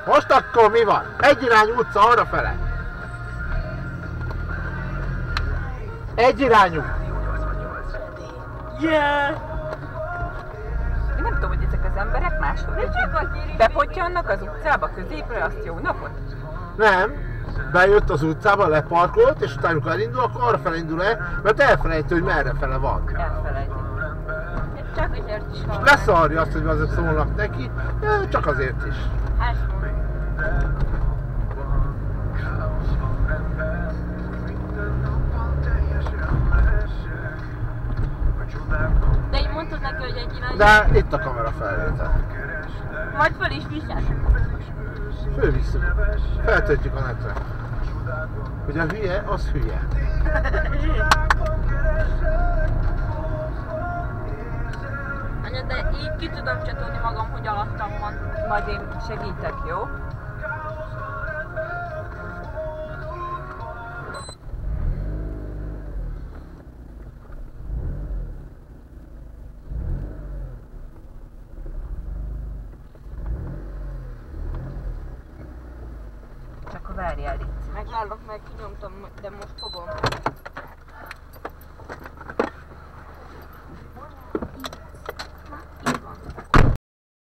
Most akkor mi van? Egyirányú utca arrafele. Egyirányú. Yeah! Én nem tudom, hogy ezek az emberek máshol bepottyannak az utcába középre, azt jó napot? Nem. Bejött az utcába, leparkolt, és utána amikor elindul, akkor arrafele indul el, mert elfelejtő, hogy merrefele van. Elfelejti. Csak ezért is És van. leszarja azt, hogy azért szólnak neki, csak azért is. Hát, de így mondtad neki, hogy egy irány. De itt a kamera felvétel. Majd föl is viszed. Fölvisszük. Feltöltjük a netre. Hogy a hülye, az hülye. Anya, de így ki tudom csatolni magam, hogy alattam van. Majd én segítek, jó? Csak várjál itt. Megállok, meg kinyomtam, de most fogom.